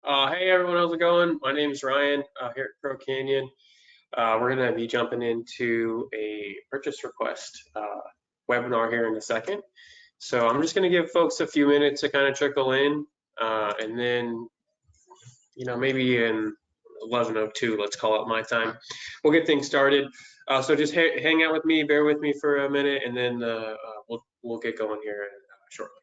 Hey everyone, how's it going? My name is Ryan here at Crow Canyon. We're going to be jumping into a purchase request webinar here in a second. So I'm just going to give folks a few minutes to kind of trickle in, and then, maybe in 11:02, let's call it my time, we'll get things started. So just hang out with me, bear with me for a minute, and then we'll get going here shortly.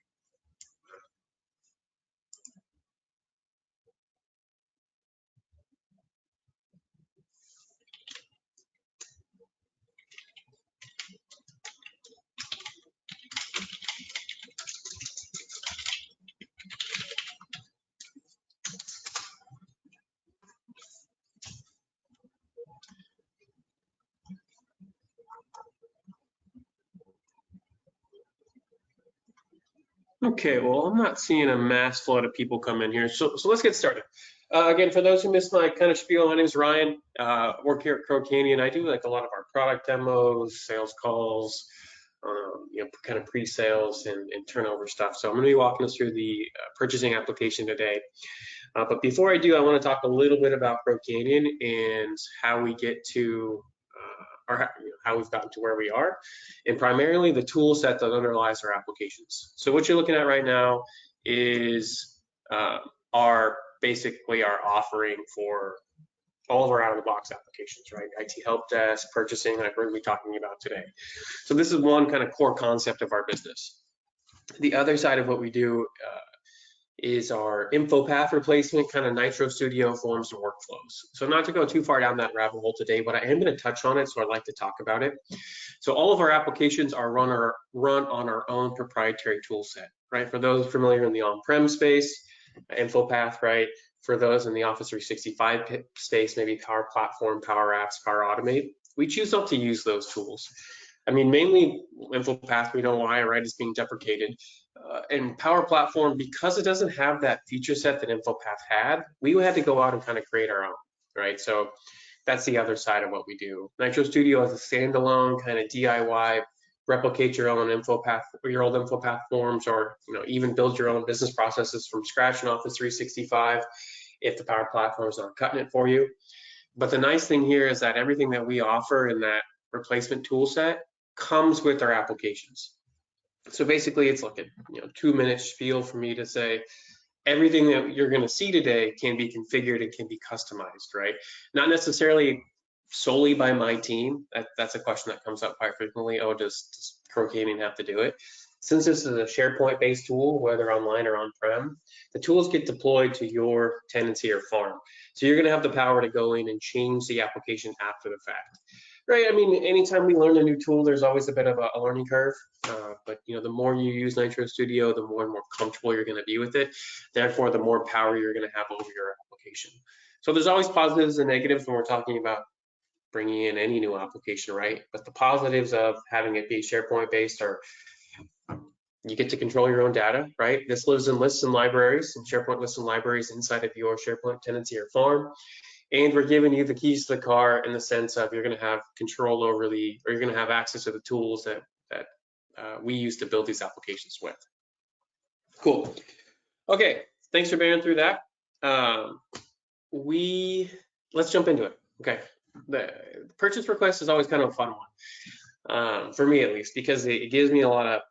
Okay, well, I'm not seeing a mass flood of people come in here, so let's get started. Again, for those who missed my kind of spiel, my name is Ryan. Work here at Crow Canyon. I do like a lot of our product demos, sales calls, kind of pre-sales and turnover stuff. So I'm going to be walking us through the purchasing application today. But before I do, I want to talk a little bit about Crow Canyon and how we get to or how we've gotten to where we are, and primarily the tool set that underlies our applications. So what you're looking at right now is basically our offering for all of our out-of-the-box applications, right? IT help desk, purchasing, like we're going to be talking about today. So this is one kind of core concept of our business. The other side of what we do is our info path replacement, kind of Nitro Studio forms and workflows. So not to go too far down that rabbit hole today, but I am going to touch on it, so I'd like to talk about it. So all of our applications are run on our own proprietary tool set, right? For those familiar in the on-prem space, info path, right? For those in the Office 365 space, maybe Power Platform, Power Apps, Power Automate, we choose not to use those tools. I mean, mainly InfoPath, we know why, right? It's being deprecated. And Power Platform, because it doesn't have that feature set that InfoPath had, we had to go out and kind of create our own, right? So that's the other side of what we do. Nitro Studio is a standalone kind of DIY, replicate your own InfoPath, your old InfoPath forms, or even build your own business processes from scratch in Office 365 if the Power Platform is not cutting it for you. But the nice thing here is that everything that we offer in that replacement tool set comes with our applications. So basically it's like a 2-minute spiel for me to say everything that you're going to see today can be configured and can be customized, right? Not necessarily solely by my team. That's a question that comes up quite frequently. Oh, does Crow Canyon have to do it? Since this is a SharePoint-based tool, whether online or on-prem, the tools get deployed to your tenancy or farm. So you're going to have the power to go in and change the application after the fact. Right, I mean, anytime we learn a new tool, there's always a bit of a learning curve, but the more you use Nitro Studio, the more and more comfortable you're going to be with it. Therefore, the more power you're going to have over your application. So there's always positives and negatives when we're talking about bringing in any new application, right? But the positives of having it be SharePoint based are you get to control your own data, right? This lives in lists and libraries, and SharePoint lists and libraries inside of your SharePoint tenancy or farm. And we're giving you the keys to the car in the sense of you're going to have control over or you're going to have access to the tools that we use to build these applications with. Cool. Okay, thanks for bearing through that. Let's jump into it. Okay, the purchase request is always kind of a fun one, for me at least, because it gives me a lot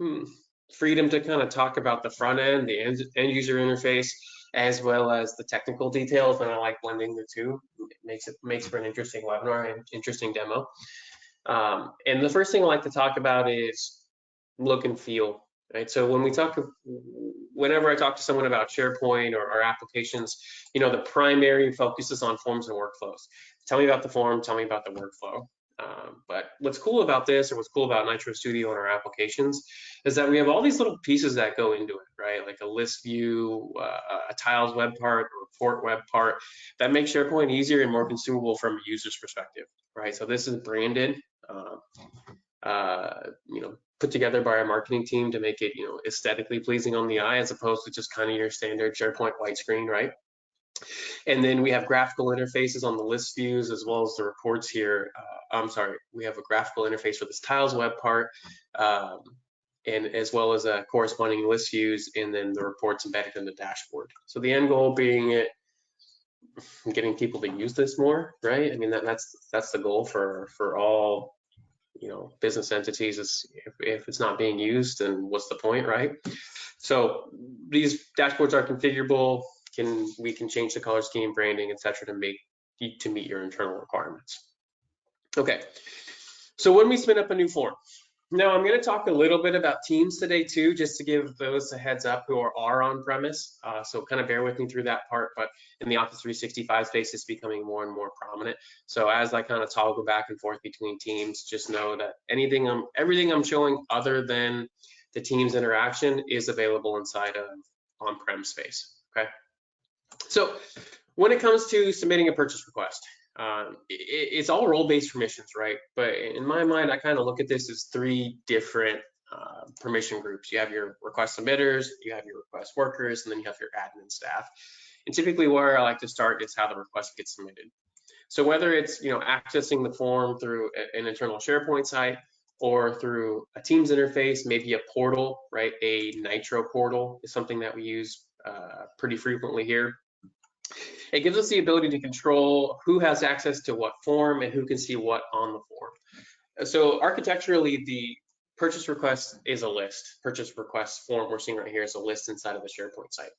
of freedom to kind of talk about the front end, the end user interface, as well as the technical details, and I like blending the two. It makes for an interesting webinar and interesting demo. And the first thing I like to talk about is look and feel, right? So whenever I talk to someone about SharePoint or applications, the primary focus is on forms and workflows. Tell me about the form, tell me about the workflow. But what's cool about this, or what's cool about Nitro Studio and our applications, is that we have all these little pieces that go into it, right? Like a list view, a tiles web part, a report web part, that makes SharePoint easier and more consumable from a user's perspective, right? So this is branded, put together by our marketing team to make it, aesthetically pleasing on the eye, as opposed to just kind of your standard SharePoint white screen, right? And then we have graphical interfaces on the list views as well as the reports here. We have a graphical interface for this tiles web part. and as well as corresponding list views, and then the reports embedded in the dashboard. So the end goal being getting people to use this more, right? I mean, that's the goal for all, business entities. Is if it's not being used, then what's the point, right? So these dashboards are configurable. We can change the color scheme, branding, etc., to meet your internal requirements. Okay, so when we spin up a new form. Now I'm going to talk a little bit about Teams today too, just to give those a heads up who are on premise. So kind of bear with me through that part, but in the Office 365 space, it's becoming more and more prominent. So as I kind of toggle back and forth between Teams, just know that everything I'm showing other than the Teams interaction is available inside of on-prem space, okay? So when it comes to submitting a purchase request, it's all role-based permissions, right? But in my mind, I kind of look at this as three different permission groups. You have your request submitters, you have your request workers, and then you have your admin staff. And typically where I like to start is how the request gets submitted. So whether it's accessing the form through an internal SharePoint site or through a Teams interface, maybe a portal, right? A Nitro portal is something that we use pretty frequently here. It gives us the ability to control who has access to what form and who can see what on the form. So architecturally, the purchase request is a list. Purchase request form we're seeing right here is a list inside of the SharePoint site.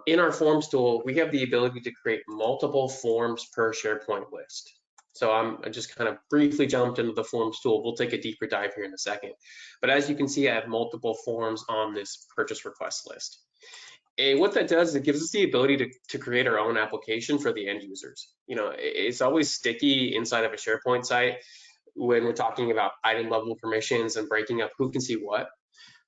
In our forms tool, we have the ability to create multiple forms per SharePoint list. So I just kind of briefly jumped into the forms tool. We'll take a deeper dive here in a second. But as you can see, I have multiple forms on this purchase request list. And what that does is it gives us the ability to create our own application for the end users. It's always sticky inside of a SharePoint site when we're talking about item level permissions and breaking up who can see what.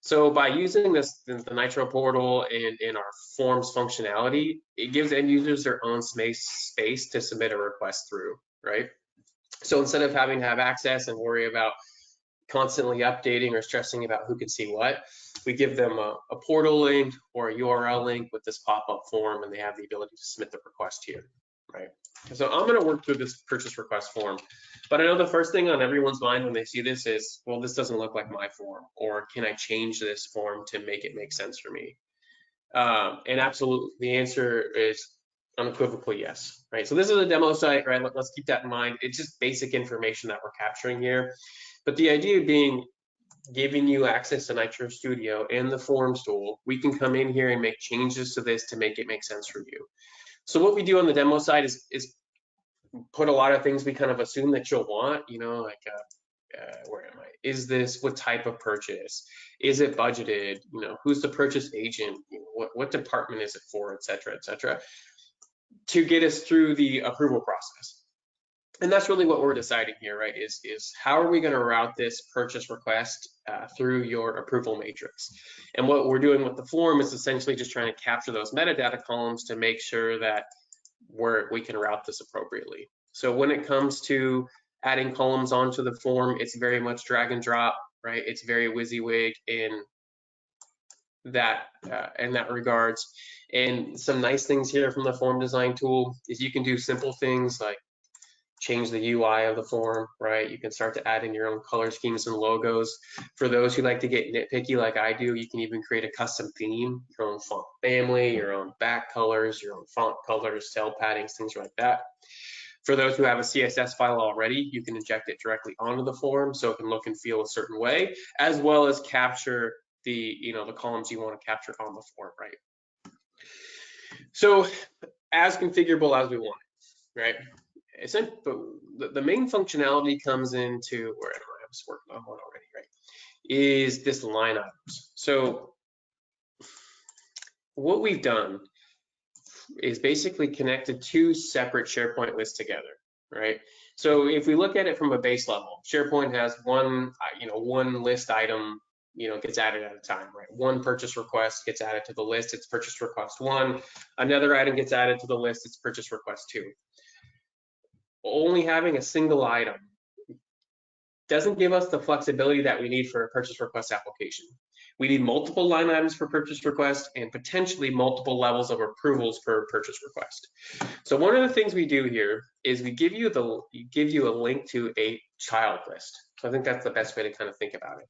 So by using the Nitro portal and in our forms functionality, it gives end users their own space to submit a request through, right? So instead of having to have access and worry about constantly updating or stressing about who can see what, we give them a portal link or a URL link with this pop-up form, and they have the ability to submit the request here, right? So I'm going to work through this purchase request form, but I know the first thing on everyone's mind when they see this is, well, this doesn't look like my form, or can I change this form to make it make sense for me? And absolutely, the answer is unequivocally yes, right? So this is a demo site, right? Let's keep that in mind. It's just basic information that we're capturing here. But the idea being, giving you access to Nitro Studio and the forms tool, we can come in here and make changes to this to make it make sense for you. So what we do on the demo side is put a lot of things we kind of assume that you'll want, like where am I? Is this, what type of purchase? Is it budgeted? Who's the purchase agent? What department is it for, et cetera, to get us through the approval process. And that's really what we're deciding here, right? Is how are we going to route this purchase request through your approval matrix? And what we're doing with the form is essentially just trying to capture those metadata columns to make sure that we can route this appropriately. So when it comes to adding columns onto the form, it's very much drag and drop, right? It's very WYSIWYG in that regards. And some nice things here from the form design tool is you can do simple things like change the UI of the form, right? You can start to add in your own color schemes and logos. For those who like to get nitpicky like I do, you can even create a custom theme, your own font family, your own back colors, your own font colors, cell paddings, things like that. For those who have a CSS file already, you can inject it directly onto the form so it can look and feel a certain way, as well as capture the columns you want to capture on the form, right? So as configurable as we want it, right? But the main functionality comes into, where I was working on one already, right? Is this line items. So what we've done is basically connected two separate SharePoint lists together, right? So if we look at it from a base level, SharePoint has one list item, gets added at a time, right? One purchase request gets added to the list, it's purchase request 1. Another item gets added to the list, it's purchase request 2. Only having a single item doesn't give us the flexibility that we need for a purchase request application. We need multiple line items per purchase request and potentially multiple levels of approvals per purchase request. So one of the things we do here is we give you a link to a child list. So I think that's the best way to kind of think about it.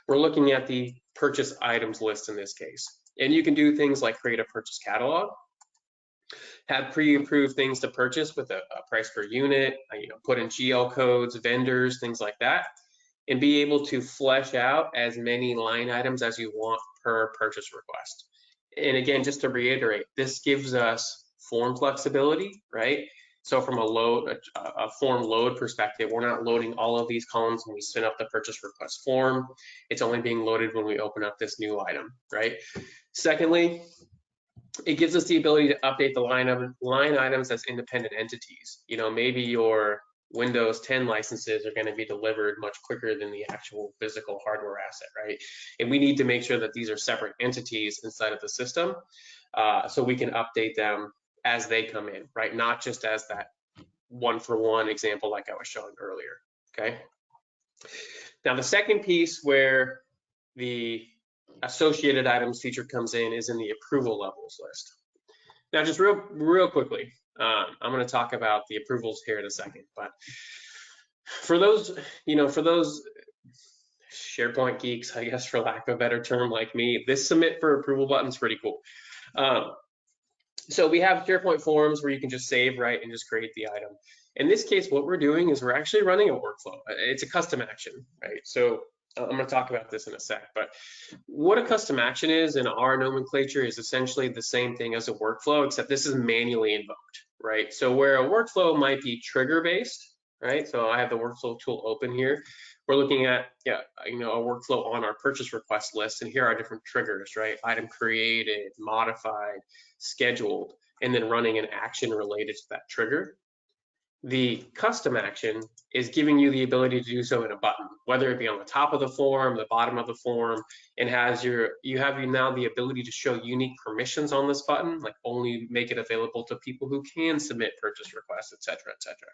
We're looking at the purchase items list in this case. And you can do things like create a purchase catalog, have pre-approved things to purchase with a price per unit, put in GL codes, vendors, things like that, and be able to flesh out as many line items as you want per purchase request. And again, just to reiterate, this gives us form flexibility, right? So from a form load perspective, we're not loading all of these columns when we spin up the purchase request form. It's only being loaded when we open up this new item, right? Secondly, it gives us the ability to update the line items as independent entities. Maybe your Windows 10 licenses are going to be delivered much quicker than the actual physical hardware asset, right? And we need to make sure that these are separate entities inside of the system, so we can update them as they come in, right? Not just as that one-for-one example like I was showing earlier, okay? Now, the second piece where the associated items feature comes in is in the approval levels list. Now, just real quickly, I'm going to talk about the approvals here in a second, but for those SharePoint geeks, I guess, for lack of a better term, like me, this submit for approval button is pretty cool. So we have SharePoint forms where you can just save, right, and just create the item. In this case, what we're doing is we're actually running a workflow. It's a custom action, right? So I'm going to talk about this in a sec, but what a custom action is in our nomenclature is essentially the same thing as a workflow, except this is manually invoked, right? So where a workflow might be trigger-based, right? So I have the workflow tool open here. We're looking at, a workflow on our purchase request list, and here are different triggers, right? Item created, modified, scheduled, and then running an action related to that trigger. The custom action is giving you the ability to do so in a button, whether it be on the top of the form, the bottom of the form, and you have now the ability to show unique permissions on this button, like only make it available to people who can submit purchase requests, et cetera, et cetera.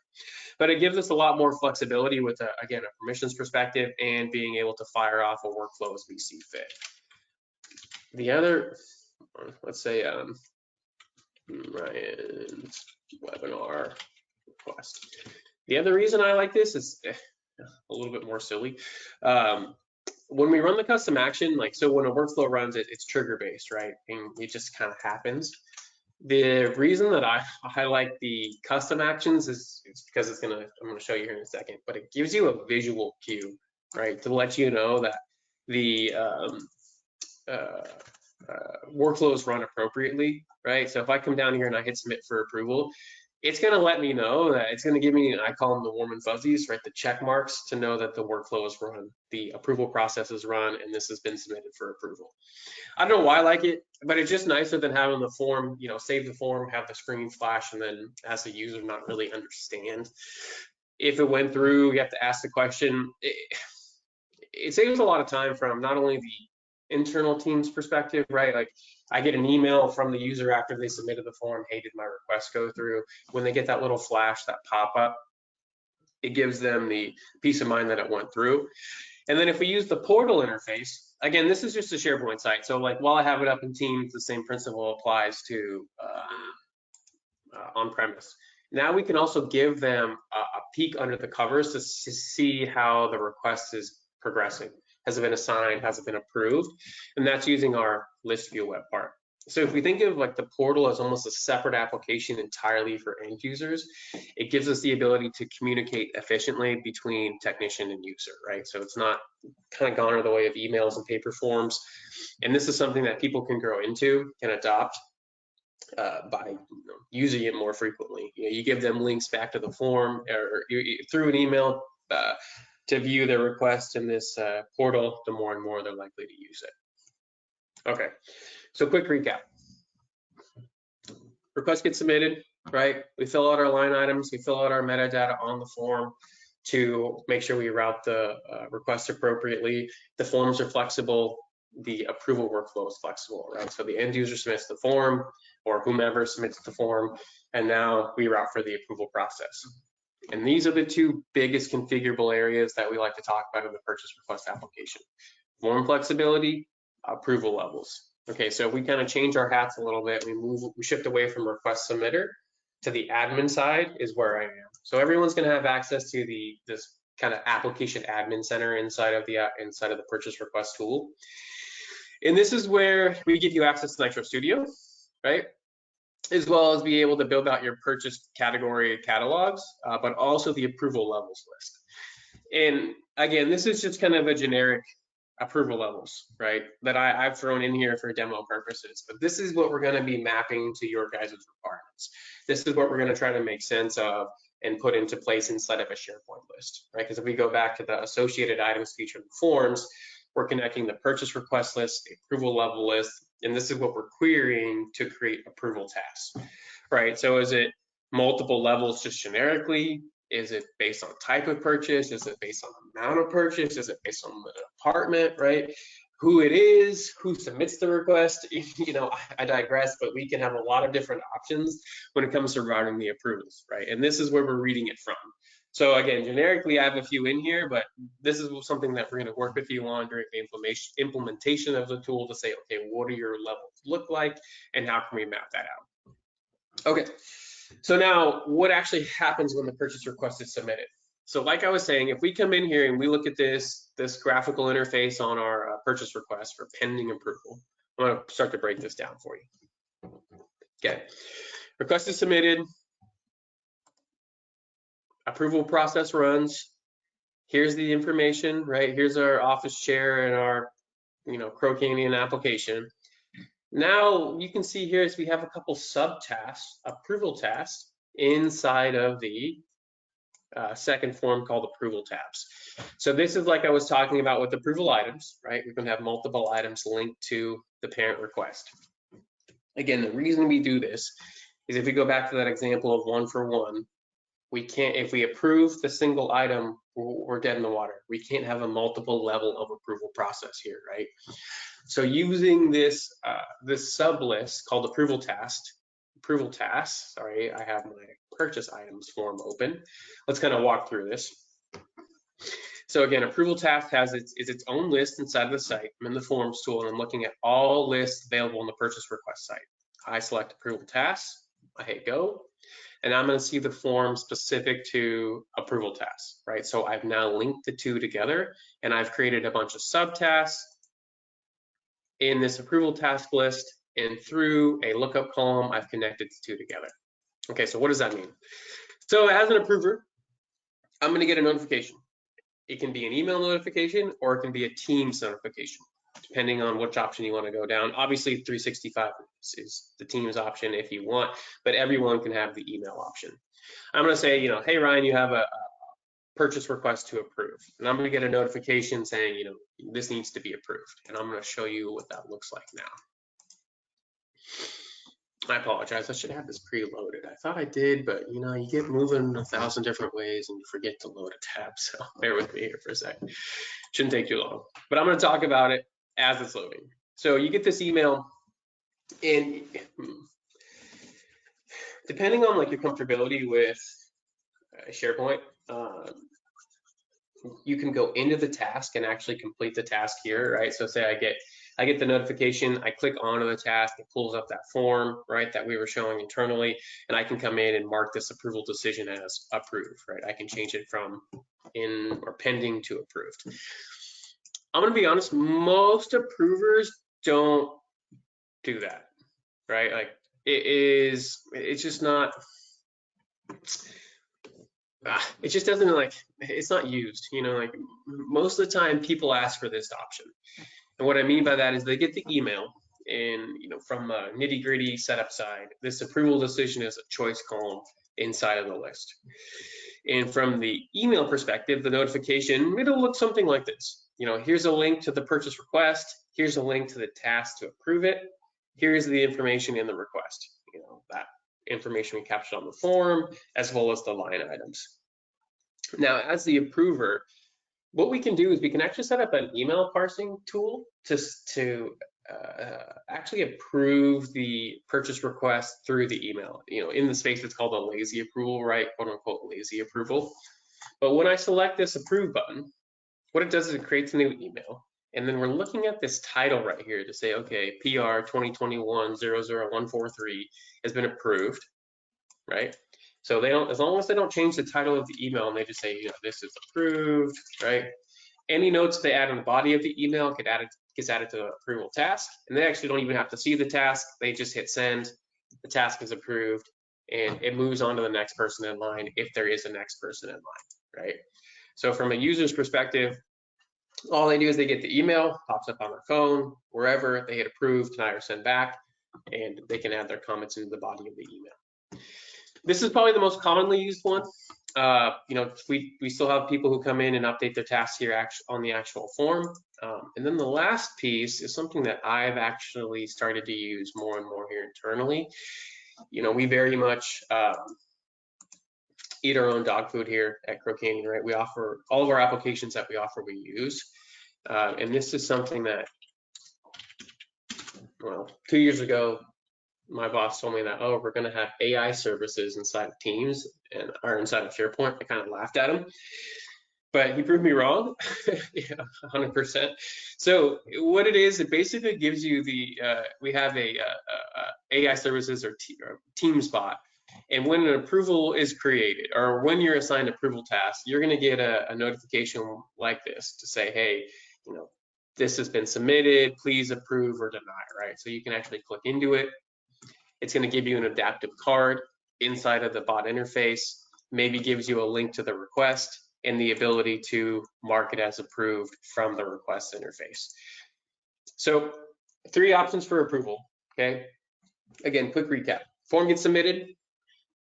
But it gives us a lot more flexibility with, again, a permissions perspective and being able to fire off a workflow as we see fit. The other, let's say, Ryan's webinar request. The other reason I like this is a little bit more silly. When we run the custom action, so when a workflow runs, it's trigger based, right? And it just kind of happens. The reason that I like the custom actions is because I'm going to show you here in a second, but it gives you a visual cue, right? To let you know that the workflows run appropriately, right? So if I come down here and I hit submit for approval, it's going to let me know that it's going to give me, I call them the warm and fuzzies, right? The check marks to know that the workflow is run, the approval process is run, and this has been submitted for approval. I don't know why I like it, but it's just nicer than having the form, save the form, have the screen flash, and then as a user not really understand. If it went through, you have to ask the question. It saves a lot of time from not only the internal team's perspective, right? Like I get an email from the user after they submitted the form, hey, did my request go through? When they get that little flash, that pop-up, it gives them the peace of mind that it went through. And then if we use the portal interface, again, this is just a SharePoint site. So while I have it up in Teams, the same principle applies to on-premise. Now we can also give them a peek under the covers to see how the request is progressing. Has it been assigned? Has it been approved? And that's using our list view web part. So if we think of the portal as almost a separate application entirely for end users, it gives us the ability to communicate efficiently between technician and user, right? So it's not kind of gone out of the way of emails and paper forms. And this is something that people can grow into, can adopt by using it more frequently. You give them links back to the form or through an email to view their request in this portal, the more and more they're likely to use it. Okay, so quick recap. Request gets submitted, right? We fill out our line items, we fill out our metadata on the form to make sure we route the request appropriately. The forms are flexible, the approval workflow is flexible, right? So the end user submits the form or whomever submits the form, and now we route for the approval process. And these are the two biggest configurable areas that we like to talk about in the purchase request application. Form flexibility, approval levels. Okay, so if we kind of change our hats a little bit, we shift away from request submitter to the admin side is where I am. So everyone's gonna have access to this kind of application admin center inside of the purchase request tool. And this is where we give you access to Nitro Studio, right? As well as be able to build out your purchase category catalogs, but also the approval levels list. And again, this is just kind of a generic approval levels, right? That I've thrown in here for demo purposes, but this is what we're going to be mapping to your guys' requirements. This is what we're going to try to make sense of and put into place inside of a SharePoint list, right? Because if we go back to the associated items featured in forms, we're connecting the purchase request list, the approval level list, and this is what we're querying to create approval tasks, right? So is it multiple levels just generically? Is it based on type of purchase? Is it based on amount of purchase? Is it based on the department, right? Who it is, who submits the request? You know, I digress, but we can have a lot of different options when it comes to routing the approvals, right? And this is where we're reading it from. So again, generically, I have a few in here, but this is something that we're going to work with you on during the implementation of the tool to say, okay, what do your levels look like and how can we map that out? Okay, so now what actually happens when the purchase request is submitted? So like I was saying, if we come in here and we look at this graphical interface on our purchase request for pending approval, I'm going to start to break this down for you. Okay, request is submitted. Approval process runs. Here's the information, right? Here's our office chair and our, Crow Canyon application. Now you can see here is we have a couple subtasks, approval tasks inside of the second form called approval tabs. So this is like I was talking about with approval items, right? We're going to have multiple items linked to the parent request. Again, the reason we do this is if we go back to that example of 1-for-1, we can't, if we approve the single item, we're dead in the water. We can't have a multiple level of approval process here, right? So using this this sub list called approval tasks, sorry, I have my purchase items form open. Let's kind of walk through this. So again, approval task has its own list inside of the site. I'm in the forms tool and I'm looking at all lists available on the purchase request site. I select approval tasks, I hit go, and I'm going to see the form specific to approval tasks, right? So I've now linked the two together and I've created a bunch of subtasks in this approval task list, and through a lookup column, I've connected the two together. Okay, so what does that mean? So as an approver, I'm going to get a notification. It can be an email notification or it can be a Teams notification, depending on which option you want to go down. Obviously, 365 is the Teams option if you want, but everyone can have the email option. I'm going to say, hey, Ryan, you have a purchase request to approve. And I'm going to get a notification saying, this needs to be approved. And I'm going to show you what that looks like now. I apologize. I should have this preloaded. I thought I did, but you get moving 1,000 different ways and you forget to load a tab. So bear with me here for a second. Shouldn't take too long, but I'm going to talk about it as it's loading. So you get this email, and depending on like your comfortability with SharePoint, you can go into the task and actually complete the task here, right? So say I get the notification, I click onto the task, it pulls up that form, right, that we were showing internally, and I can come in and mark this approval decision as approved, right? I can change it from in or pending to approved. I'm gonna be honest, most approvers don't do that, right? Like it's just not, it just doesn't it's not used, like most of the time people ask for this option. And what I mean by that is they get the email and, from a nitty gritty setup side, this approval decision is a choice column inside of the list. And from the email perspective, the notification, it'll look something like this. Here's a link to the purchase request. Here's a link to the task to approve it. Here's the information in the request. That information we captured on the form, as well as the line items. Now, as the approver, what we can do is we can actually set up an email parsing tool to actually approve the purchase request through the email. In the space, it's called a lazy approval, right? Quote unquote lazy approval. But when I select this approve button, what it does is it creates a new email. And then we're looking at this title right here to say, okay, PR 2021-00143 has been approved, right? So they don't, as long as they don't change the title of the email and they just say, you know, this is approved, right? Any notes they add on the body of the email gets added to the approval task, and they actually don't even have to see the task. They just hit send, the task is approved, and it moves on to the next person in line if there is a next person in line, right? So from a user's perspective, all they do is they get the email, pops up on their phone, wherever, they hit approve, deny, or send back, and they can add their comments into the body of the email. This is probably the most commonly used one. You know, we still have people who come in and update their tasks here on the actual form. And then the last piece is something that I've actually started to use more and more here internally. You know, we very much eat our own dog food here at Crow Canyon, right? We offer all of our applications that we offer, we use. And this is something that, well, 2 years ago, my boss told me that, oh, we're going to have AI services inside of Teams or inside of SharePoint. I kind of laughed at him, but he proved me wrong. Yeah, 100%. So what it is, it basically gives you we have a AI services or Teams bot. And when an approval is created, or when you're assigned approval task, you're going to get a notification like this to say, hey, you know, this has been submitted, please approve or deny, right? So you can actually click into it. It's going to give you an adaptive card inside of the bot interface, maybe gives you a link to the request and the ability to mark it as approved from the request interface. So 3 options for approval, okay? Again, quick recap. Form gets submitted.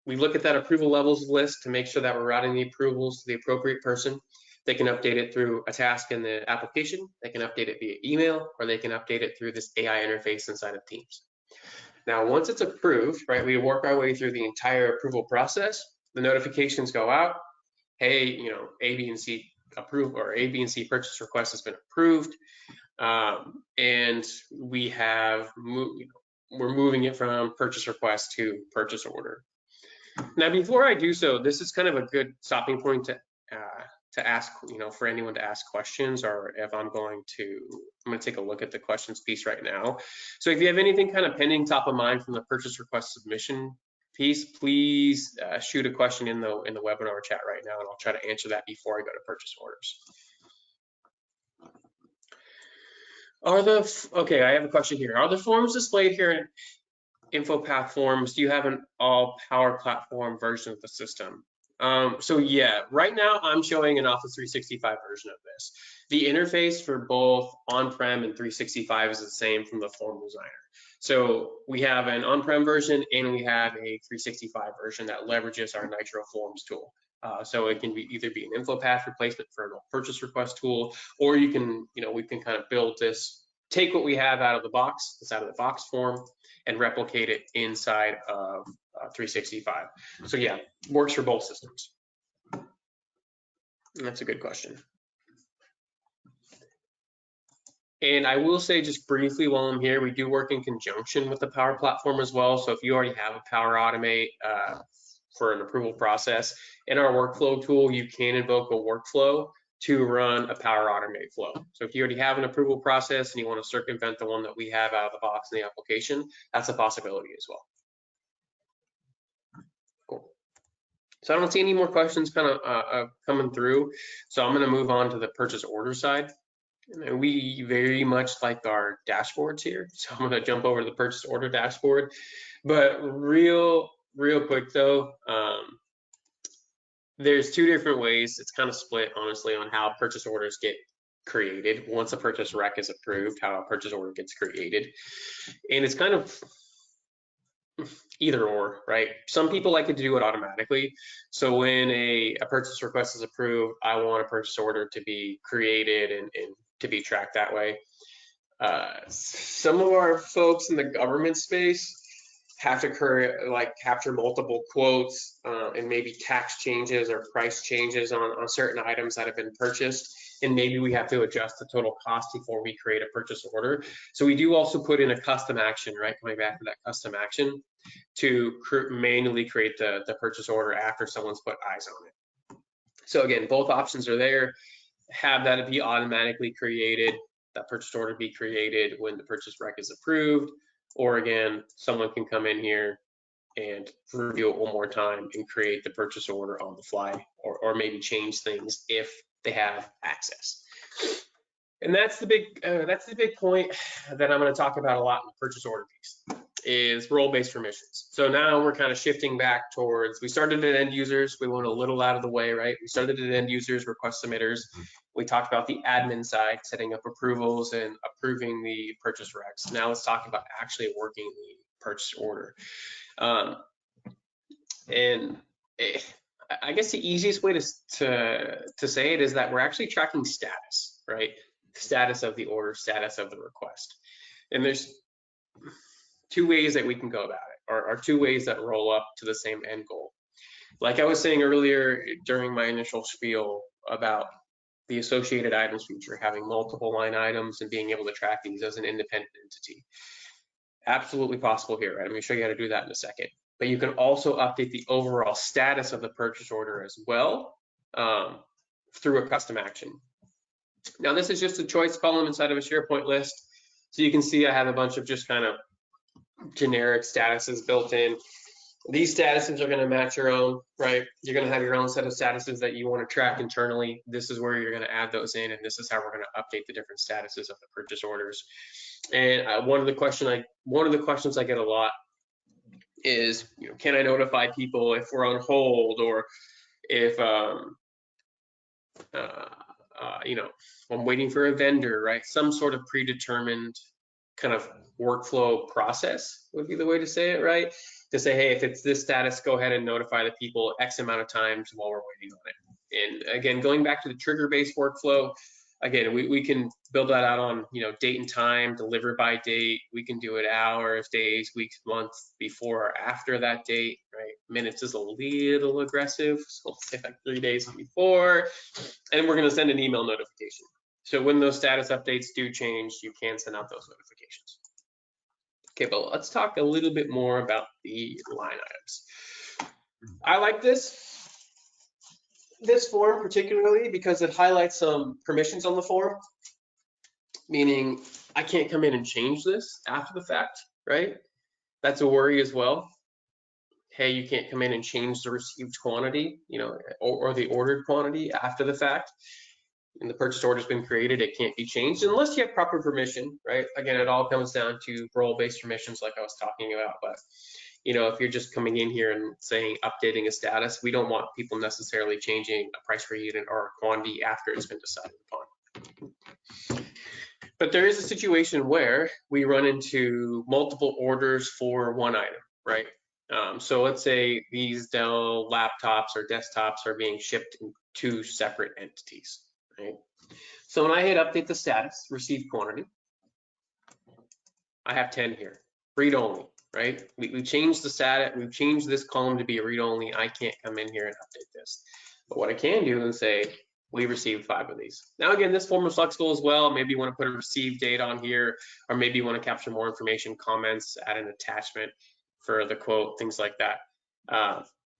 We look at that approval levels list to make sure that we're routing the approvals to the appropriate person. They can update it through a task in the application. They can update it via email, or they can update it through this AI interface inside of Teams. Now, once it's approved, right, we work our way through the entire approval process. The notifications go out. Hey, you know, A, B, and C approve, or A, B, and C purchase request has been approved, and we have we're moving it from purchase request to purchase order. Now, before I do so, this is kind of a good stopping point to ask, you know, for anyone to ask questions, or if I'm going to take a look at the questions piece right now. So if you have anything kind of pending top of mind from the purchase request submission piece, please shoot a question in the webinar chat right now, and I'll try to answer that before I go to purchase orders. Okay, I have a question here. Are the forms displayed here in InfoPath forms? Do you have an all Power Platform version of the system? So yeah, right now I'm showing an Office 365 version of this. The interface for both on-prem and 365 is the same from the form designer. So we have an on-prem version and we have a 365 version that leverages our Nitro Forms tool. So it can be either be an InfoPath replacement for an purchase request tool, or you can, you know, we can kind of build this, take what we have out of the box, this out of the box form, and replicate it inside of 365. So yeah, works for both systems. And that's a good question. And I will say just briefly while I'm here, we do work in conjunction with the Power Platform as well. So if you already have a Power Automate for an approval process, in our workflow tool, you can invoke a workflow to run a Power Automate flow. So if you already have an approval process and you want to circumvent the one that we have out of the box in the application, that's a possibility as well. Cool. So I don't see any more questions kind of coming through. So I'm going to move on to the purchase order side. And we very much like our dashboards here. So I'm going to jump over to the purchase order dashboard. But real quick though, there's 2 different ways. It's kind of split, honestly, on how purchase orders get created. Once a purchase rec is approved, how a purchase order gets created. And it's kind of either or, right? Some people like to do it automatically. So when a purchase request is approved, I want a purchase order to be created and to be tracked that way. Some of our folks in the government space have to capture multiple quotes and maybe tax changes or price changes on certain items that have been purchased. And maybe we have to adjust the total cost before we create a purchase order. So we do also put in a custom action, right? Coming back to that custom action to manually create the purchase order after someone's put eyes on it. So again, both options are there. Have that be automatically created, that purchase order be created when the purchase rec is approved, or again, someone can come in here, and review it one more time and create the purchase order on the fly, or maybe change things if they have access. And that's the big point that I'm going to talk about a lot in the purchase order piece, is role-based permissions. So now we're kind of shifting back towards, we started at end users, we went a little out of the way, right? We started at end users, request submitters. We talked about the admin side, setting up approvals and approving the purchase recs. Now let's talk about actually working the purchase order. I guess the easiest way to say it is that we're actually tracking status, right? Status of the order, status of the request. And there's two ways that we can go about it, or two ways that roll up to the same end goal. Like I was saying earlier during my initial spiel about the associated items feature, having multiple line items and being able to track these as an independent entity. Absolutely possible here, right? I'm going to show you how to do that in a second. But you can also update the overall status of the purchase order as well through a custom action. Now, this is just a choice column inside of a SharePoint list. So you can see I have a bunch of just kind of generic statuses built in. These statuses are going to match your own, right? You're going to have your own set of statuses that you want to track internally. This is where you're going to add those in, and this is how we're going to update the different statuses of the purchase orders. And one of the questions I get a lot is, can I notify people if we're on hold, or if I'm waiting for a vendor, right? Some sort of predetermined kind of workflow process would be the way to say it, right? To say, hey, if it's this status, go ahead and notify the people X amount of times while we're waiting on it. And again, going back to the trigger-based workflow, again, we can build that out on, date and time, deliver by date. We can do it hours, days, weeks, months before or after that date, right? Minutes is a little aggressive, so let's say like 3 days before, and we're going to send an email notification. So when those status updates do change, you can send out those notifications. Okay, but let's talk a little bit more about the line items. I like this form particularly because it highlights some permissions on the form, meaning I can't come in and change this after the fact, right? That's a worry as well. Hey, you can't come in and change the received quantity, or the ordered quantity after the fact. And the purchase order has been created, it can't be changed unless you have proper permission, right? Again, it all comes down to role-based permissions like I was talking about. But, if you're just coming in here and saying updating a status, we don't want people necessarily changing a price per unit or a quantity after it's been decided upon. But there is a situation where we run into multiple orders for one item, right? So let's say these Dell laptops or desktops are being shipped in 2 separate entities. Right. So when I hit update the status, received quantity, I have 10 here, read only, right? We changed the status, we've changed this column to be a read only. I can't come in here and update this. But what I can do is say, we received 5 of these. Now, again, this form is flexible as well. Maybe you want to put a received date on here, or maybe you want to capture more information, comments, add an attachment for the quote, things like that.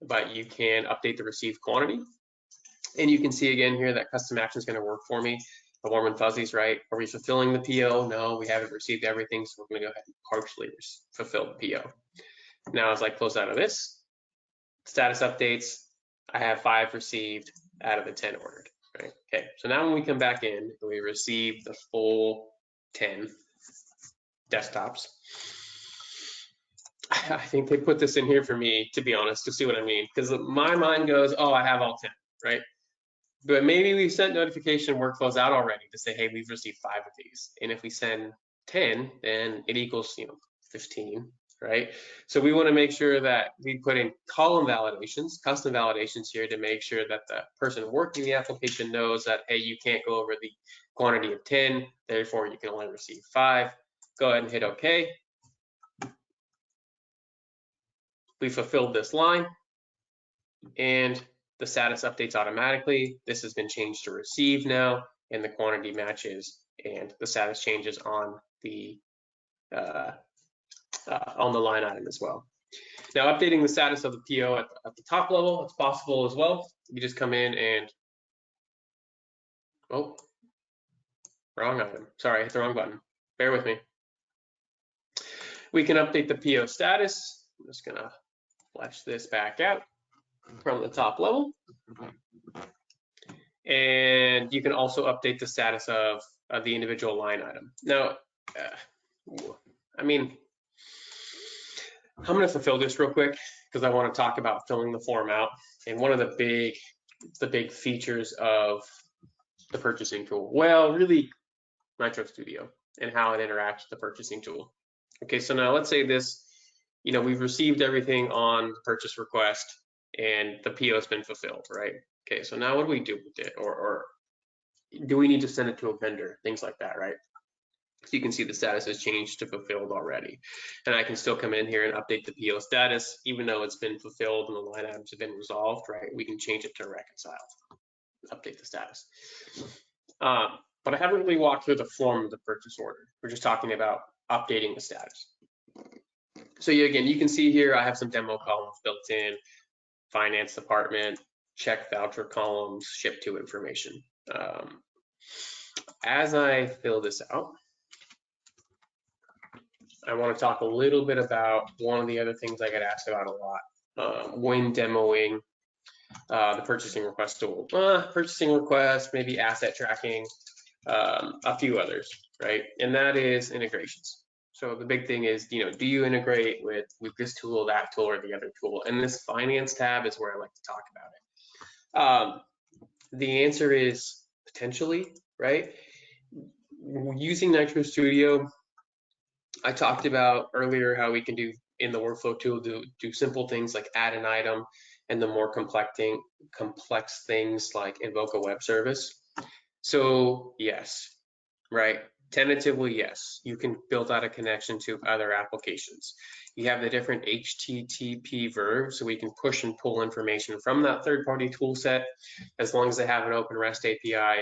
But you can update the received quantity. And you can see again here that custom action is going to work for me. The warm and fuzzies, right? Are we fulfilling the PO? No, we haven't received everything, so we're going to go ahead and partially fulfill the PO. Now, as I close out of this, status updates, I have 5 received out of the 10 ordered, right? Okay, so now when we come back in, we receive the full 10 desktops. I think they put this in here for me, to be honest, to see what I mean, because my mind goes, oh, I have all 10, right? But maybe we sent notification workflows out already to say, hey, we've received 5 of these. And if we send 10, then it equals 15, right? So we want to make sure that we put in column validations, custom validations here to make sure that the person working the application knows that, hey, you can't go over the quantity of 10, therefore you can only receive 5. Go ahead and hit OK. We fulfilled this line, and the status updates automatically. This has been changed to receive now, and the quantity matches, and the status changes on the line item as well. Now, updating the status of the PO at the top level, it's possible as well. You just come in and, oh, wrong item. Sorry, I hit the wrong button. Bear with me. We can update the PO status. I'm just gonna flesh this back out from the top level. And you can also update the status of the individual line item. Now, I mean, I'm going to fulfill this real quick because I want to talk about filling the form out. And one of the big features of the purchasing tool, well, really Nitro Studio and how it interacts with the purchasing tool. Okay, so now let's say this, we've received everything on the purchase request and the PO has been fulfilled, right? Okay, so now what do we do with it? Or do we need to send it to a vendor? Things like that, right? So you can see the status has changed to fulfilled already. And I can still come in here and update the PO status, even though it's been fulfilled and the line items have been resolved, right? We can change it to reconciled, update the status. But I haven't really walked through the form of the purchase order. We're just talking about updating the status. So again, you can see here, I have some demo columns built in, finance department, check voucher columns, ship to information. As I fill this out, I want to talk a little bit about one of the other things I get asked about a lot when demoing the purchasing request tool. Purchasing request, maybe asset tracking, a few others, right? And that is integrations. So the big thing is, do you integrate with this tool, that tool, or the other tool? And this finance tab is where I like to talk about it. The answer is potentially, right? Using Nitro Studio, I talked about earlier how we can do in the workflow tool, do simple things like add an item, and the more complex things like invoke a web service. So yes, right? Tentatively, yes, you can build out a connection to other applications. You have the different HTTP verbs, so we can push and pull information from that third-party tool set, as long as they have an open REST API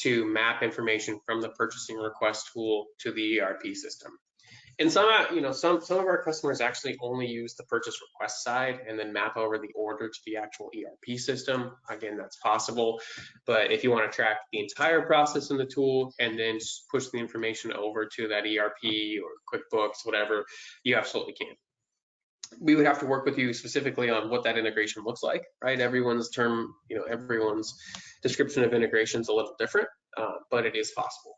to map information from the purchasing request tool to the ERP system. And some of our customers actually only use the purchase request side and then map over the order to the actual ERP system. Again, that's possible. But if you want to track the entire process in the tool and then push the information over to that ERP or QuickBooks, whatever, you absolutely can. We would have to work with you specifically on what that integration looks like, right? Everyone's description of integration is a little different, but it is possible.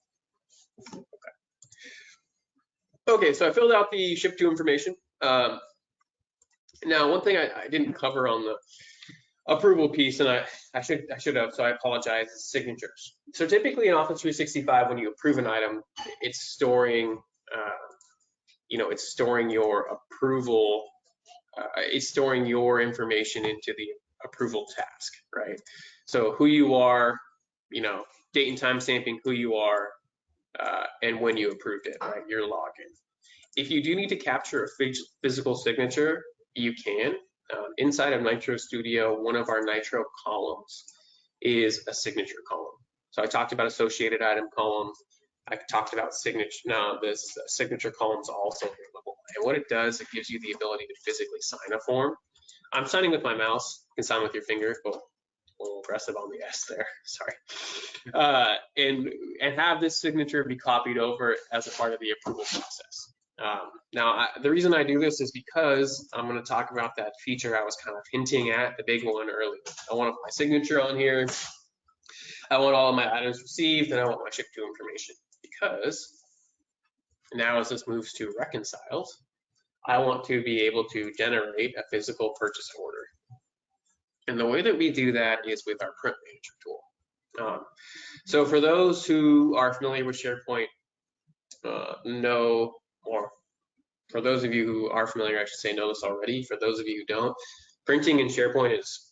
Okay, so I filled out the ship to information. Now, one thing I didn't cover on the approval piece, and I should have, so I apologize, is signatures. So typically in Office 365, when you approve an item, it's storing, it's storing your approval, it's storing your information into the approval task, right? So who you are, date and time stamping who you are, and when you approved it, right? Your login. If you do need to capture a physical signature, you can. Inside of Nitro Studio, one of our Nitro columns is a signature column. So I talked about associated item columns. I talked about signature. Now, this signature column is also available. And what it does, it gives you the ability to physically sign a form. I'm signing with my mouse. You can sign with your finger. Oh, a little aggressive on the S there. Sorry. And have this signature be copied over as a part of the approval process. Now, the reason I do this is because I'm going to talk about that feature I was kind of hinting at, the big one earlier. I want my signature on here. I want all of my items received, and I want my ship to information. Because now as this moves to reconciled, I want to be able to generate a physical purchase order. And the way that we do that is with our print manager tool. So for those who are familiar with SharePoint, or for those of you who are familiar, I should say know this already. For those of you who don't, printing in SharePoint is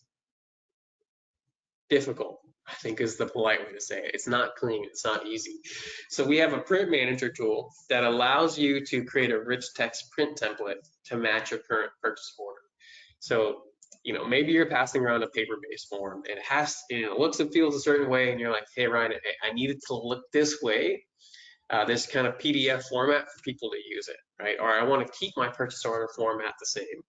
difficult, I think is the polite way to say it. It's not clean, it's not easy. So we have a print manager tool that allows you to create a rich text print template to match your current purchase order. So, maybe you're passing around a paper-based form and it looks and feels a certain way, and you're like, hey, Ryan, I need it to look this way. This kind of PDF format for people to use it, right? Or I want to keep my purchase order format the same.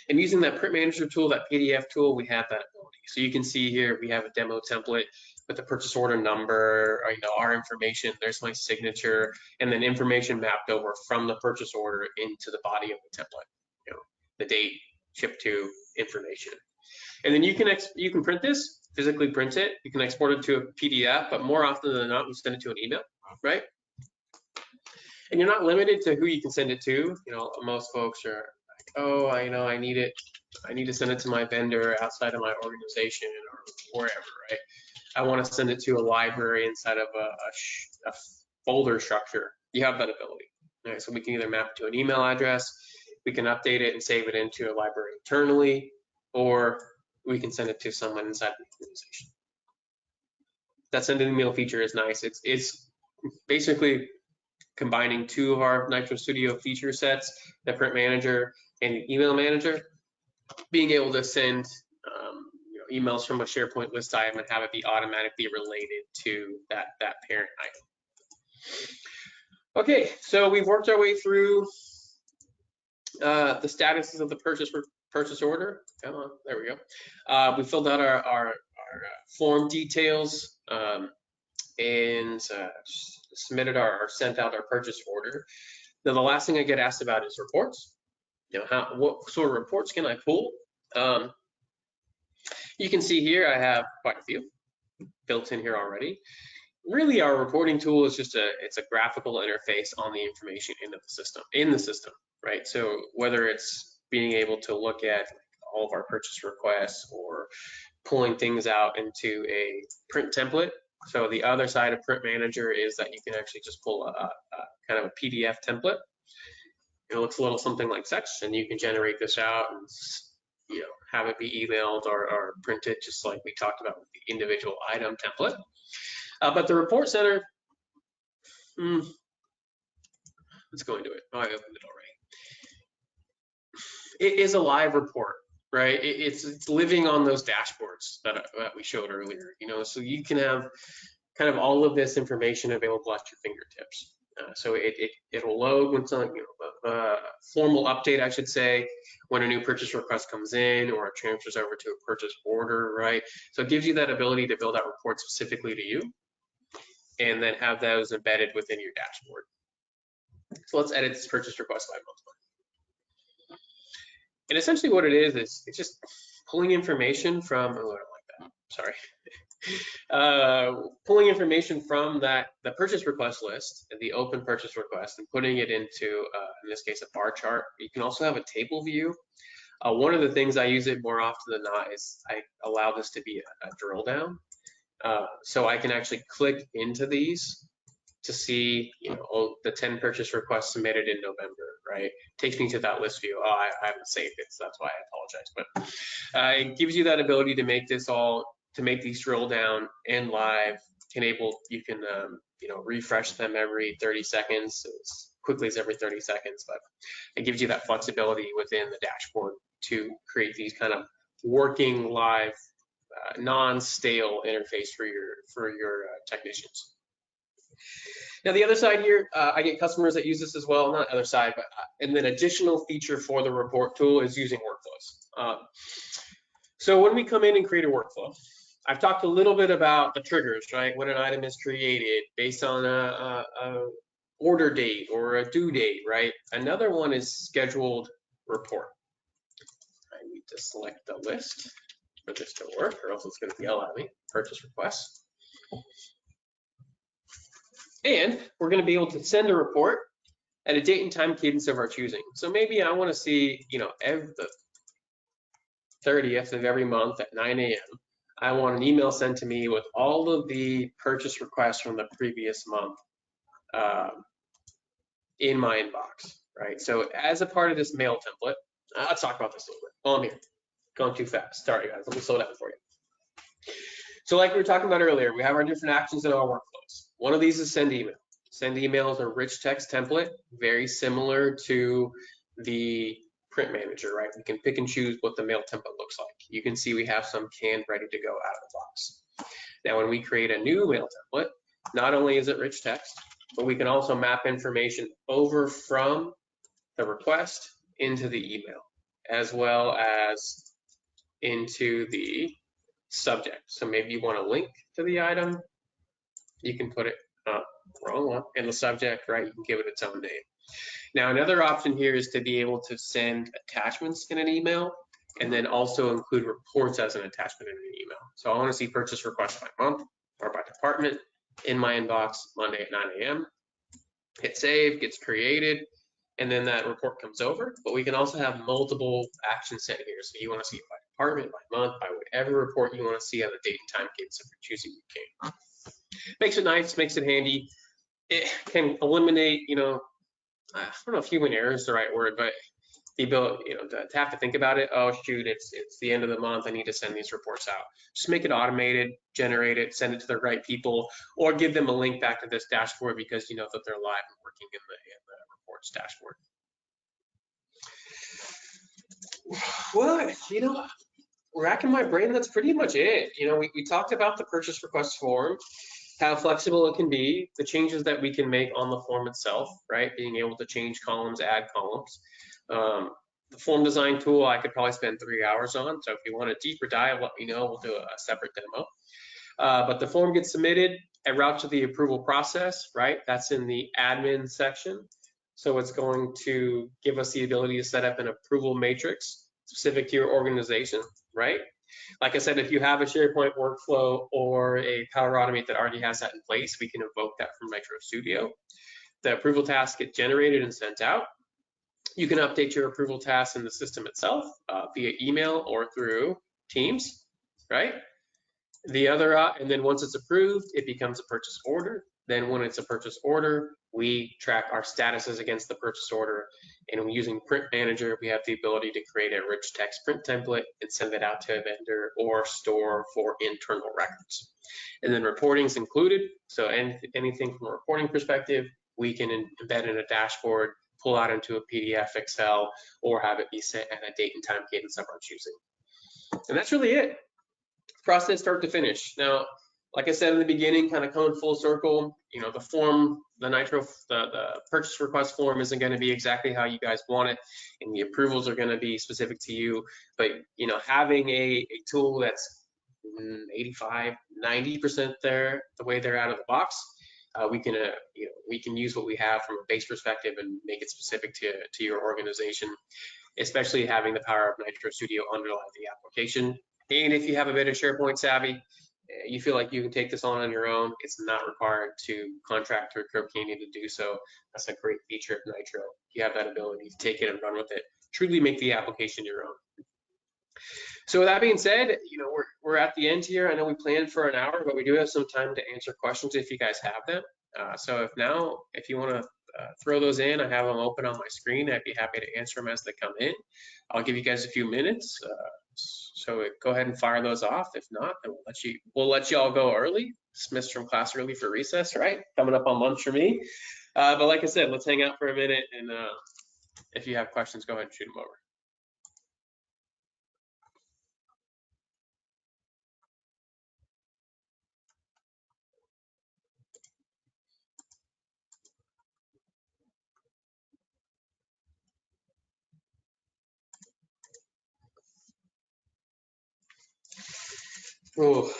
And using that print manager tool, that PDF tool, we have that ability. So you can see here, we have a demo template with the purchase order number, or, our information, there's my signature, and then information mapped over from the purchase order into the body of the template. The date, ship to information. And then you can print this, physically print it. You can export it to a PDF, but more often than not, we send it to an email, right? And you're not limited to who you can send it to. You know, most folks are like, oh, I need to send it to my vendor outside of my organization or wherever, right? I want to send it to a library inside of a folder structure. You have that ability. All right, so we can either map it to an email address, we can update it and save it into a library internally, or we can send it to someone inside the organization. That send an email feature is nice. It's basically combining two of our Nitro Studio feature sets, the print manager and the email manager, being able to send emails from a SharePoint list item and have it be automatically related to that parent item. Okay, so we've worked our way through the statuses of the purchase order. Come on, there we go. We filled out our form details and submitted sent out our purchase order. Now the last thing I get asked about is reports. You know, what sort of reports can I pull? You can see here I have quite a few built in here already. Really, our reporting tool is just it's a graphical interface on the information in the system, right? So whether it's being able to look at all of our purchase requests or pulling things out into a print template. So the other side of Print Manager is that you can actually just pull a kind of a PDF template. It looks a little something like such, and you can generate this out and have it be emailed or printed, just like we talked about with the individual item template. But the Report Center, let's go into it. Oh, I opened it already. It is a live report, right? It's living on those dashboards that we showed earlier. So you can have kind of all of this information available at your fingertips. So it'll load when something, formal update, I should say, when a new purchase request comes in or it transfers over to a purchase order, right? So it gives you that ability to build out reports specifically to you and then have those embedded within your dashboard. So let's edit this purchase request by month. And essentially what it is it's just pulling information from, oh, I don't like that, sorry. Pulling information from the purchase request list, the open purchase request, and putting it into, in this case, a bar chart. You can also have a table view. One of the things I use it more often than not is I allow this to be a drill down. So I can actually click into these to see, the 10 purchase requests submitted in November, right? Takes me to that list view. Oh, I haven't saved it, so that's why I apologize. But it gives you that ability to make these drill down and live. You can refresh them every 30 seconds, as quickly as every 30 seconds, but it gives you that flexibility within the dashboard to create these kind of working live, non-stale interface for your technicians. Now the other side here, I get customers that use this as well, not other side, but and then additional feature for the report tool is using workflows. So when we come in and create a workflow, I've talked a little bit about the triggers, right? When an item is created based on a order date or a due date, right? Another one is scheduled report. I need to select the list for this to work, or else it's going to yell at me. Purchase request. And we're going to be able to send a report at a date and time cadence of our choosing. So maybe I want to see, the 30th of every month at 9 a.m. I want an email sent to me with all of the purchase requests from the previous month in my inbox, right? So as a part of this mail template, let's talk about this a little bit. Oh, I'm here, going too fast. Sorry, guys, let me slow down for you. So like we were talking about earlier, we have our different actions in our workflows. One of these is send email. Send email is a rich text template, very similar to the print manager, right? We can pick and choose what the mail template looks like. You can see we have some canned ready to go out of the box. Now, when we create a new mail template, not only is it rich text, but we can also map information over from the request into the email, as well as into the subject. So maybe you want a link to the item, you can put it, wrong one, in the subject, right? You can give it its own name. Now, another option here is to be able to send attachments in an email and then also include reports as an attachment in an email. So I want to see purchase requests by month or by department in my inbox Monday at 9 a.m. Hit save, gets created, and then that report comes over. But we can also have multiple actions set here. So you want to see it by department, by month, by whatever report you want to see on the date and time cadence if you're choosing you can. Makes it nice, makes it handy. It can eliminate, I don't know if human error is the right word, but the ability, to have to think about it. Oh shoot, it's the end of the month. I need to send these reports out. Just make it automated, generate it, send it to the right people, or give them a link back to this dashboard because you know that they're live and working in the reports dashboard. Well, racking my brain, that's pretty much it. We talked about the purchase request form, how flexible it can be, the changes that we can make on the form itself, right? Being able to change columns, add columns. The form design tool, I could probably spend 3 hours on. So if you want a deeper dive, let me know. We'll do a separate demo. But the form gets submitted, it routes to the approval process, right? That's in the admin section. So it's going to give us the ability to set up an approval matrix specific to your organization, right? Like I said, if you have a SharePoint workflow or a Power Automate that already has that in place, we can invoke that from Nitro Studio. The approval tasks get generated and sent out. You can update your approval tasks in the system itself via email or through Teams, right? And then once it's approved, it becomes a purchase order. Then when it's a purchase order, we track our statuses against the purchase order. And using Print Manager, we have the ability to create a rich text print template and send it out to a vendor or store for internal records. And then reporting is included. So anything from a reporting perspective, we can embed in a dashboard, pull out into a PDF, Excel, or have it be sent at a date and time cadence of our choosing. And that's really it. Process start to finish. Now, like I said in the beginning, kind of coming full circle, the form, the purchase request form isn't going to be exactly how you guys want it, and the approvals are going to be specific to you. But, having a tool that's 85, 90% there, the way they're out of the box, we can use what we have from a base perspective and make it specific to your organization, especially having the power of Nitro Studio underlie the application. And if you have a bit of SharePoint savvy, you feel like you can take this on your own, it's not required to contract or Crib Canyon to do so. That's a great feature of Nitro. You have that ability to take it and run with it, truly make the application your own. So with that being said, we're at the end here. I know we planned for an hour, but we do have some time to answer questions if you guys have them. So if you want to throw those in, I have them open on my screen. I'd be happy to answer them as they come in. I'll give you guys a few minutes. So go ahead and fire those off. If not, then we'll let you all go early. Dismissed from class early for recess, right? Coming up on lunch for me. But like I said, let's hang out for a minute, and if you have questions, go ahead and shoot them over.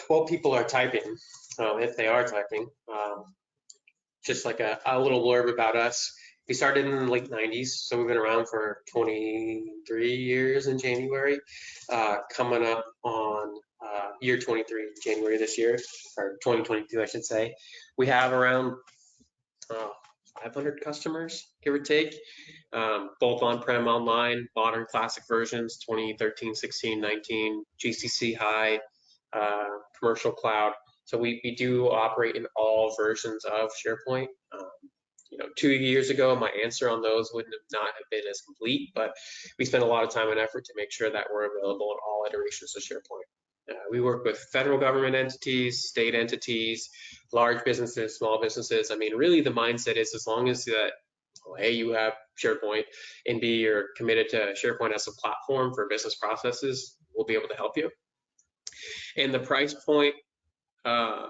While people are typing, if they are typing, just like a little blurb about us. We started in the late 90s, so we've been around for 23 years in January, coming up on year 23, January this year, or 2022, I should say. We have around 500 customers, give or take, both on-prem, online, modern, classic versions, 2013, 16, 19, GCC high, commercial cloud. So we do operate in all versions of SharePoint. 2 years ago, my answer on those would not have been as complete, but we spent a lot of time and effort to make sure that we're available in all iterations of SharePoint. We work with federal government entities, state entities, large businesses, small businesses. I mean, really the mindset is as long as that, A, you have SharePoint, and B, you're committed to SharePoint as a platform for business processes, we'll be able to help you. And the price point, the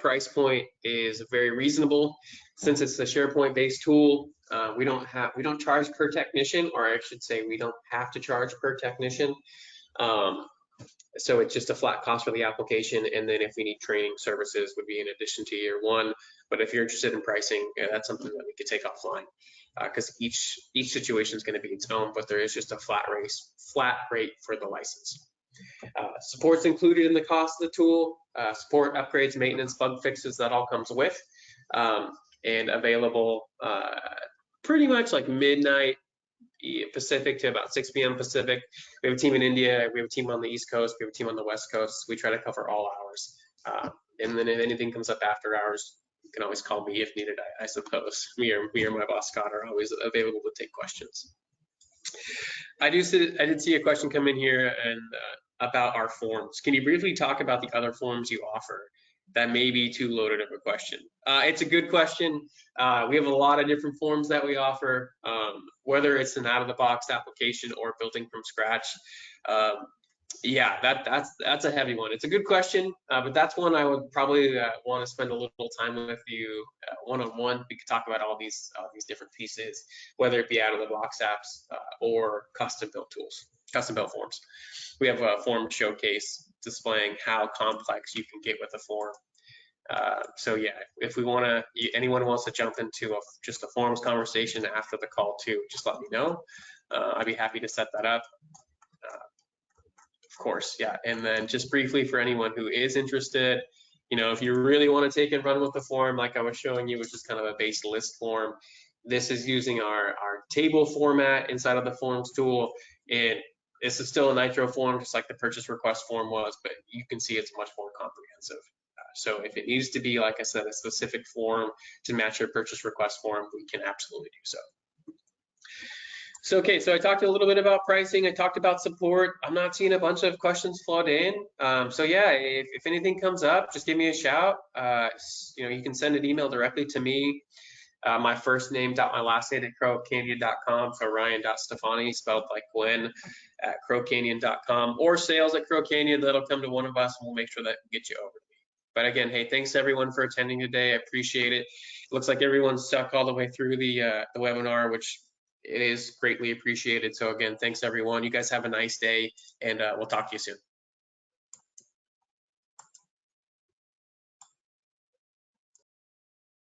price point is very reasonable. Since it's a SharePoint based tool, we don't charge per technician, or I should say we don't have to charge per technician. So it's just a flat cost for the application, and then if we need training services would be in addition to year one, But if you're interested in pricing, that's something that we could take offline, because each situation is going to be its own, but there is just a flat rate for the license. Support's included in the cost of the tool. Support, upgrades, maintenance, bug fixes, that all comes with, and available pretty much like midnight Pacific to about 6 p.m. Pacific. We have a team in India, we have a team on the East Coast, we have a team on the West Coast. We try to cover all hours. And then if anything comes up after hours, you can always call me if needed, I suppose. Me or my boss Scott are always available to take questions. I did see a question come in here and about our forms. Can you briefly talk about the other forms you offer? That may be too loaded of a question. It's a good question. We have a lot of different forms that we offer, whether it's an out-of-the-box application or building from scratch. Yeah, that's a heavy one. It's a good question, but that's one I would probably want to spend a little time with you one-on-one. We could talk about all these different pieces, whether it be out-of-the-box apps or custom-built tools, custom-built forms. We have a form showcase displaying how complex you can get with a form. So yeah, if anyone wants to jump into just a forms conversation after the call too, just let me know. I'd be happy to set that up. Of course, yeah. And then just briefly for anyone who is interested, if you really want to take and run with the form, like I was showing you, which is kind of a base list form, this is using our table format inside of the forms tool. And this is still a Nitro form, just like the purchase request form was, but you can see it's much more comprehensive. So if it needs to be, like I said, a specific form to match your purchase request form, we can absolutely do so. So, okay, so I talked a little bit about pricing. I talked about support. I'm not seeing a bunch of questions flood in. So yeah, if anything comes up, just give me a shout. You can send an email directly to me. My first name dot my last name at crowcanyon.com. So Ryan.Stefani, spelled like Glenn, at crowcanyon.com, or sales at Crow Canyon. That'll come to one of us, and we'll make sure that we get you over to me. But again, hey, thanks everyone for attending today. I appreciate it. It looks like everyone's stuck all the way through the webinar, which it is greatly appreciated. So again, thanks everyone. You guys have a nice day, and we'll talk to you soon.